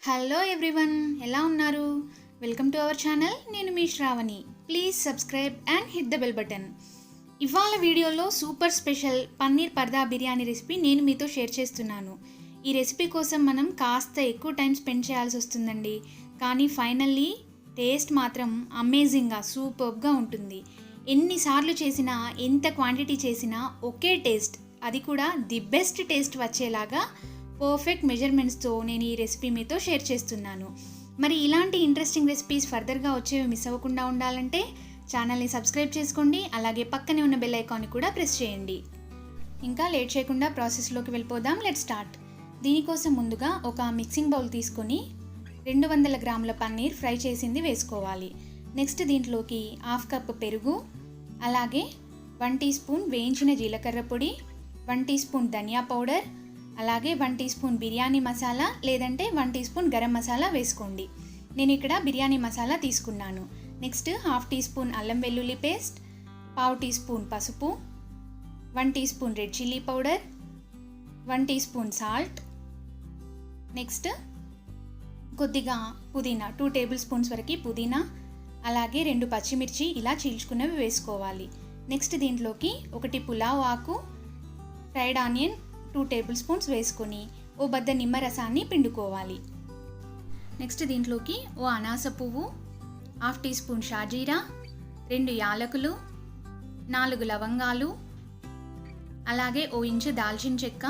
Hello everyone, ఎలా ఉన్నారు? Welcome to our channel. నేను మీ Sravani. Please subscribe and hit the bell button. ఇవాళ వీడియోలో super special paneer parda biryani recipe నేను మీతో షేర్ చేస్తున్నాను. ఈ రెసిపీ కోసం మనం కాస్త ఎక్కువ టైం స్పెండ్ చేయాల్సి వస్తుందండి, కానీ ఫైనల్లీ టేస్ట్ మాత్రం అమేజింగ్గా సూపర్గా ఉంటుంది. ఎన్నిసార్లు చేసినా, ఎంత క్వాంటిటీ చేసినా ఒకే టేస్ట్, అది కూడా ది బెస్ట్ టేస్ట్ వచ్చేలాగా పర్ఫెక్ట్ మెజర్మెంట్స్తో నేను ఈ రెసిపీ మీతో షేర్ చేస్తున్నాను. మరి ఇలాంటి ఇంట్రెస్టింగ్ రెసిపీస్ ఫర్దర్గా వచ్చేవి మిస్ అవ్వకుండా ఉండాలంటే ఛానల్ని సబ్స్క్రైబ్ చేసుకోండి, అలాగే పక్కనే ఉన్న బెల్ ఐకాన్ని కూడా ప్రెస్ చేయండి. ఇంకా లేట్ చేయకుండా ప్రాసెస్లోకి వెళ్ళిపోదాం. Let's start. దీనికోసం ముందుగా ఒక మిక్సింగ్ బౌల్ తీసుకొని 200 గ్రాముల పన్నీర్ ఫ్రై చేసింది వేసుకోవాలి. నెక్స్ట్ దీంట్లోకి 1/2 కప్ పెరుగు, అలాగే 1 టీ స్పూన్ వేయించిన జీలకర్ర పొడి, 1 టీ స్పూన్ ధనియా పౌడర్, అలాగే 1 టీ స్పూన్ బిర్యానీ మసాలా లేదంటే 1 టీ స్పూన్ గరం మసాలా వేసుకోండి. నేను ఇక్కడ బిర్యానీ మసాలా తీసుకున్నాను. నెక్స్ట్ 1/2 టీ స్పూన్ అల్లం వెల్లుల్లి పేస్ట్, 1/2 టీ స్పూన్ పసుపు, 1 teaspoon red chilli powder, 1 teaspoon salt, next కొద్దిగా పుదీనా, 2 టేబుల్ స్పూన్స్ వరకు పుదీనా, అలాగే 2 పచ్చిమిర్చి ఇలా చీల్చుకున్నవి వేసుకోవాలి. నెక్స్ట్ దీంట్లోకి 1 పులావ్ ఆకు, ఫ్రైడ్ ఆనియన్ 2 టేబుల్ స్పూన్స్ వేసుకొని ఓ బద్ద నిమ్మరసాన్ని పిండుకోవాలి. నెక్స్ట్ దీంట్లోకి ఓ అనాస పువ్వు, 1/2 టీ స్పూన్ షాజీరా, 2 యాలకులు, 4 లవంగాలు, అలాగే ఓ ఇంచు దాల్చిన చెక్క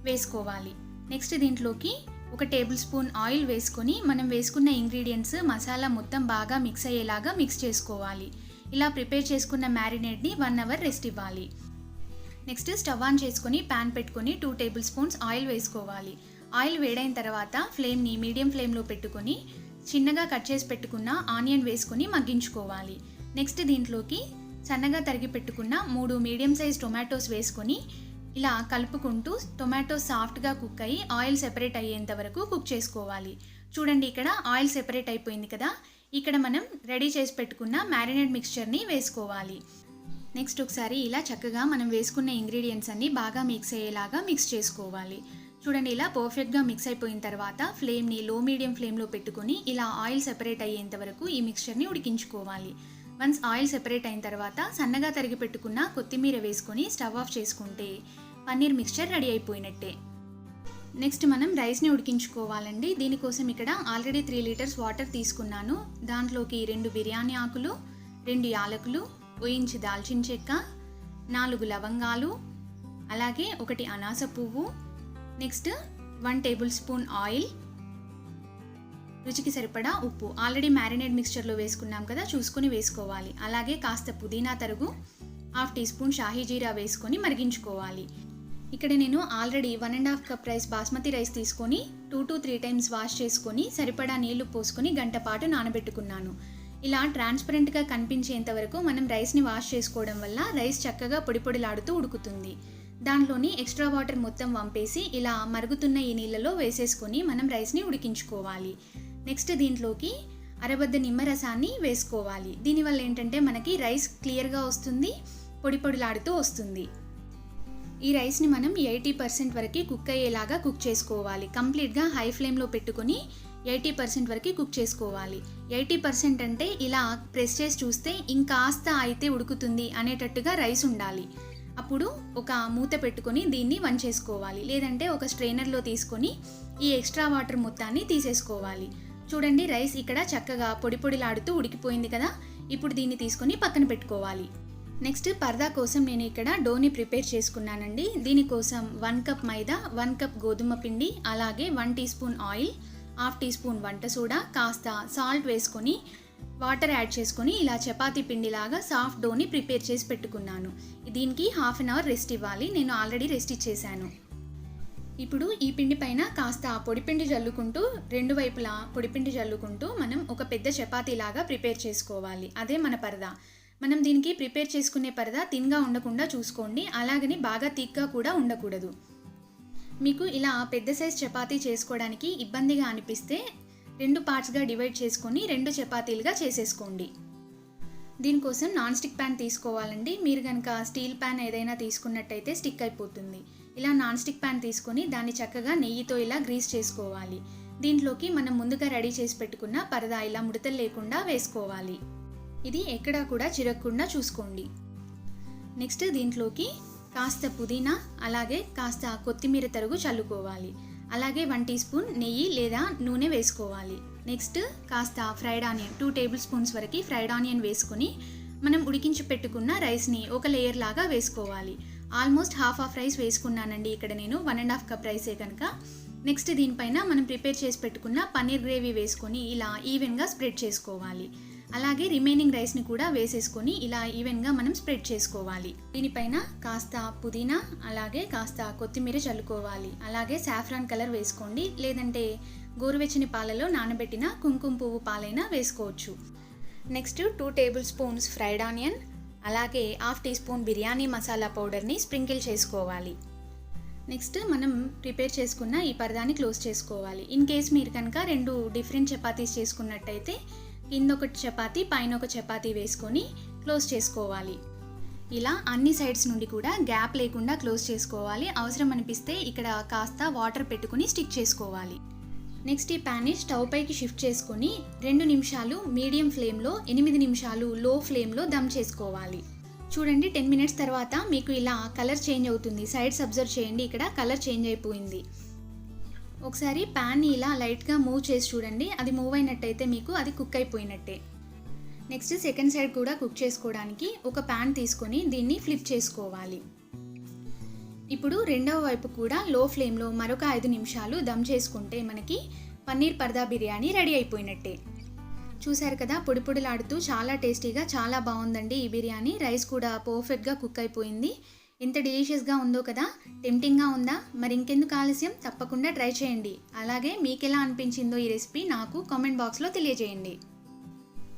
వేసుకోవాలి. నెక్స్ట్ దీంట్లోకి 1 టేబుల్ స్పూన్ ఆయిల్ వేసుకొని మనం వేసుకున్న ఇంగ్రీడియంట్స్ మసాలా మొత్తం బాగా మిక్స్ అయ్యేలాగా మిక్స్ చేసుకోవాలి. ఇలా ప్రిపేర్ చేసుకున్న మ్యారినేట్ని 1 అవర్ రెస్ట్ ఇవ్వాలి. నెక్స్ట్ స్టవ్ ఆన్ చేసుకొని ప్యాన్ పెట్టుకొని 2 టేబుల్ స్పూన్స్ ఆయిల్ వేసుకోవాలి. ఆయిల్ వేడైన తర్వాత ఫ్లేమ్ని మీడియం ఫ్లేమ్లో పెట్టుకొని చిన్నగా కట్ చేసి పెట్టుకున్న ఆనియన్ వేసుకొని మగ్గించుకోవాలి. నెక్స్ట్ దీంట్లోకి సన్నగా తరిగి పెట్టుకున్న 3 మీడియం సైజ్ టొమాటోస్ వేసుకొని ఇలా కలుపుకుంటూ టొమాటోస్ సాఫ్ట్గా కుక్ అయ్యి ఆయిల్ సెపరేట్ అయ్యేంత వరకు కుక్ చేసుకోవాలి. చూడండి, ఇక్కడ ఆయిల్ సెపరేట్ అయిపోయింది కదా. ఇక్కడ మనం రెడీ చేసి పెట్టుకున్న మ్యారినేట్ మిక్స్చర్ని వేసుకోవాలి. నెక్స్ట్ ఒకసారి ఇలా చక్కగా మనం వేసుకున్న ఇంగ్రీడియంట్స్ అన్నీ బాగా మిక్స్ అయ్యేలాగా మిక్స్ చేసుకోవాలి. చూడండి, ఇలా పర్ఫెక్ట్గా మిక్స్ అయిపోయిన తర్వాత ఫ్లేమ్ని లో మీడియం ఫ్లేమ్లో పెట్టుకొని ఇలా ఆయిల్ సెపరేట్ అయ్యేంత వరకు ఈ మిక్స్చర్ని ఉడికించుకోవాలి. వన్స్ ఆయిల్ సెపరేట్ అయిన తర్వాత సన్నగా తరిగి పెట్టుకున్న కొత్తిమీర వేసుకొని స్టవ్ ఆఫ్ చేసుకుంటే పన్నీర్ మిక్స్చర్ రెడీ అయిపోయినట్టే. నెక్స్ట్ మనం రైస్ని ఉడికించుకోవాలండి. దీనికోసం ఇక్కడ ఆల్రెడీ 3 లీటర్స్ వాటర్ తీసుకున్నాను. దాంట్లోకి 2 బిర్యానీ ఆకులు, 2 యాలకులు, 1 ఇంచు దాల్చిన చెక్క, 4 లవంగాలు, అలాగే 1 అనాస పువ్వు, నెక్స్ట్ 1 టేబుల్ స్పూన్ ఆయిల్, రుచికి సరిపడా ఉప్పు ఆల్రెడీ మ్యారినేట్ మిక్స్చర్లో వేసుకున్నాం కదా, చూసుకొని వేసుకోవాలి. అలాగే కాస్త పుదీనా తరుగు, 1/2 టీ స్పూన్ షాహీ జీరా వేసుకొని మరిగించుకోవాలి. ఇక్కడ నేను already 1.5 cup rice basmati rice తీసుకొని 2 to 3 టైమ్స్ వాష్ చేసుకొని సరిపడా నీళ్లు పోసుకొని గంట పాటు నానబెట్టుకున్నాను. ఇలా ట్రాన్స్పరెంట్గా కనిపించేంత వరకు మనం రైస్ని వాష్ చేసుకోవడం వల్ల రైస్ చక్కగా పొడి పొడిలాడుతూ ఉడుకుతుంది. దాంట్లోని ఎక్స్ట్రా వాటర్ మొత్తం వంపేసి ఇలా మరుగుతున్న ఈ నీళ్ళలో వేసేసుకొని మనం రైస్ని ఉడికించుకోవాలి. నెక్స్ట్ దీంట్లోకి అరబద్ద నిమ్మరసాన్ని వేసుకోవాలి. దీనివల్ల ఏంటంటే మనకి రైస్ క్లియర్గా వస్తుంది, పొడి పొడిలాడుతూ వస్తుంది. ఈ రైస్ని మనం 80% వరకు కుక్ అయ్యేలాగా కుక్ చేసుకోవాలి. కంప్లీట్గా హై ఫ్లేమ్లో పెట్టుకొని 80% వరకు కుక్ చేసుకోవాలి. 80% అంటే ఇలా ప్రెస్ చేసి చూస్తే ఇంకాస్త అయితే ఉడుకుతుంది అనేటట్టుగా రైస్ ఉండాలి. అప్పుడు ఒక మూత పెట్టుకొని దీన్ని వంచేసుకోవాలి, లేదంటే ఒక స్ట్రైనర్లో తీసుకొని ఈ ఎక్స్ట్రా వాటర్ మొత్తాన్ని తీసేసుకోవాలి. చూడండి, రైస్ ఇక్కడ చక్కగా పొడి పొడిలాడుతూ ఉడికిపోయింది కదా. ఇప్పుడు దీన్ని తీసుకొని పక్కన పెట్టుకోవాలి. నెక్స్ట్ పర్దా కోసం నేను ఇక్కడ డోని ప్రిపేర్ చేసుకున్నానండి. దీనికోసం 1 కప్ మైదా, 1 కప్ గోధుమ పిండి, అలాగే 1 teaspoon oil, 1/2 teaspoon వంట సోడా, కాస్త సాల్ట్ వేసుకొని వాటర్ యాడ్ చేసుకొని ఇలా చపాతీ పిండిలాగా సాఫ్ట్ డోని ప్రిపేర్ చేసి పెట్టుకున్నాను. దీనికి 1/2 అవర్ రెస్ట్ ఇవ్వాలి. నేను ఆల్రెడీ రెస్ట్ ఇచ్చేసాను. ఇప్పుడు ఈ పిండి పైన కాస్త పొడిపిండి జల్లుకుంటూ 2 వైపులా పొడిపిండి జల్లుకుంటూ మనం ఒక పెద్ద చపాతీలాగా ప్రిపేర్ చేసుకోవాలి. అదే మన పరదా. మనం దీనికి ప్రిపేర్ చేసుకునే పరదా తిన్గా ఉండకుండా చూసుకోండి, అలాగని బాగా థిక్గా కూడా ఉండకూడదు. మీకు ఇలా పెద్ద సైజ్ చపాతీ చేసుకోవడానికి ఇబ్బందిగా అనిపిస్తే 2 పార్ట్స్గా డివైడ్ చేసుకొని 2 చపాతీలుగా చేసేసుకోండి. దీనికోసం నాన్ స్టిక్ ప్యాన్ తీసుకోవాలండి. మీరు కనుక స్టీల్ ప్యాన్ ఏదైనా తీసుకున్నట్టయితే స్టిక్ అయిపోతుంది. ఇలా నాన్ స్టిక్ ప్యాన్ తీసుకొని దాన్ని చక్కగా నెయ్యితో ఇలా గ్రీస్ చేసుకోవాలి. దీంట్లోకి మనం ముందుగా రెడీ చేసి పెట్టుకున్న పరదా ఇలా ముడతలు లేకుండా వేసుకోవాలి. ఇది ఎక్కడా కూడా చిరగకుండా చూసుకోండి. నెక్స్ట్ దీంట్లోకి కాస్త పుదీనా అలాగే కాస్త కొత్తిమీర తరుగు చల్లుకోవాలి. అలాగే 1 టీ స్పూన్ నెయ్యి లేదా నూనె వేసుకోవాలి. నెక్స్ట్ కాస్త ఫ్రైడ్ ఆనియన్ 2 టేబుల్ స్పూన్స్ వరకు ఫ్రైడ్ ఆనియన్ వేసుకొని మనం ఉడికించి పెట్టుకున్న రైస్ని ఒక లేయర్ లాగా వేసుకోవాలి. ఆల్మోస్ట్ హాఫ్ ఆఫ్ రైస్ వేసుకున్నానండి ఇక్కడ నేను, 1.5 కప్ రైసే కనుక. నెక్స్ట్ దీనిపైన మనం ప్రిపేర్ చేసి పెట్టుకున్న పన్నీర్ గ్రేవీ వేసుకొని ఇలా ఈవెన్గా స్ప్రెడ్ చేసుకోవాలి. అలాగే రిమైనింగ్ రైస్ని కూడా వేసేసుకొని ఇలా ఈవెన్గా మనం స్ప్రెడ్ చేసుకోవాలి. దీనిపైన కాస్త పుదీనా అలాగే కాస్త కొత్తిమీర చల్లుకోవాలి. అలాగే సాఫ్రాన్ కలర్ వేసుకోండి, లేదంటే గోరువెచ్చని పాలలో నానబెట్టిన కుంకుమ పువ్వు పాలైనా వేసుకోవచ్చు. Next 2 tablespoons fried onion అలాగే half teaspoon biryani masala పౌడర్ని స్ప్రింకిల్ చేసుకోవాలి. నెక్స్ట్ మనం ప్రిపేర్ చేసుకున్న ఈ పరదాని క్లోజ్ చేసుకోవాలి. ఇన్ కేస్ మీరు కనుక 2 డిఫరెంట్ చపాతీస్ చేసుకున్నట్టయితే కింద ఒక చపాతీ పైన ఒక చపాతీ వేసుకొని క్లోజ్ చేసుకోవాలి. ఇలా అన్ని సైడ్స్ నుండి కూడా గ్యాప్ లేకుండా క్లోజ్ చేసుకోవాలి. అవసరం అనిపిస్తే ఇక్కడ కాస్త వాటర్ పెట్టుకుని స్టిక్ చేసుకోవాలి. నెక్స్ట్ ఈ ప్యాన్ని స్టవ్ పైకి షిఫ్ట్ చేసుకొని 2 నిమిషాలు మీడియం ఫ్లేమ్లో 8 నిమిషాలు లో ఫ్లేమ్లో దమ్ చేసుకోవాలి. చూడండి 10 మినిట్స్ తర్వాత మీకు ఇలా కలర్ చేంజ్ అవుతుంది. సైడ్స్ అబ్జర్వ్ చేయండి, ఇక్కడ కలర్ చేంజ్ అయిపోయింది. ఒకసారి ప్యాన్ని ఇలా లైట్గా మూవ్ చేసి చూడండి, అది మూవ్ అయినట్టయితే మీకు అది కుక్ అయిపోయినట్టే. నెక్స్ట్ సెకండ్ సైడ్ కూడా కుక్ చేసుకోవడానికి ఒక ప్యాన్ తీసుకొని దీన్ని ఫ్లిప్ చేసుకోవాలి. ఇప్పుడు రెండవ వైపు కూడా లో ఫ్లేమ్లో మరొక 5 నిమిషాలు దమ్ చేసుకుంటే మనకి పన్నీర్ పర్దా బిర్యానీ రెడీ అయిపోయినట్టే. చూసారు కదా, పొడి పొడిలాడుతూ చాలా టేస్టీగా చాలా బాగుందండి ఈ బిర్యానీ. రైస్ కూడా పర్ఫెక్ట్గా కుక్ అయిపోయింది. ఎంత డెలిషియస్గా ఉందో కదా, టెంప్టింగ్గా ఉందా? మరి ఇంకెందుకు ఆలస్యం, తప్పకుండా ట్రై చేయండి. అలాగే మీకు ఎలా అనిపించిందో ఈ రెసిపీ నాకు కామెంట్ బాక్స్లో తెలియజేయండి.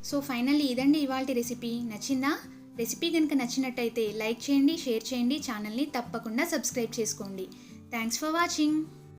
సో ఫైనల్లీ ఇదండి ఇవాల్టి రెసిపీ. నచ్చిందా? రెసిపీ కనుక నచ్చినట్టయితే లైక్ చేయండి, షేర్ చేయండి, ఛానల్ని తప్పకుండా సబ్స్క్రైబ్ చేసుకోండి. Thanks for watching.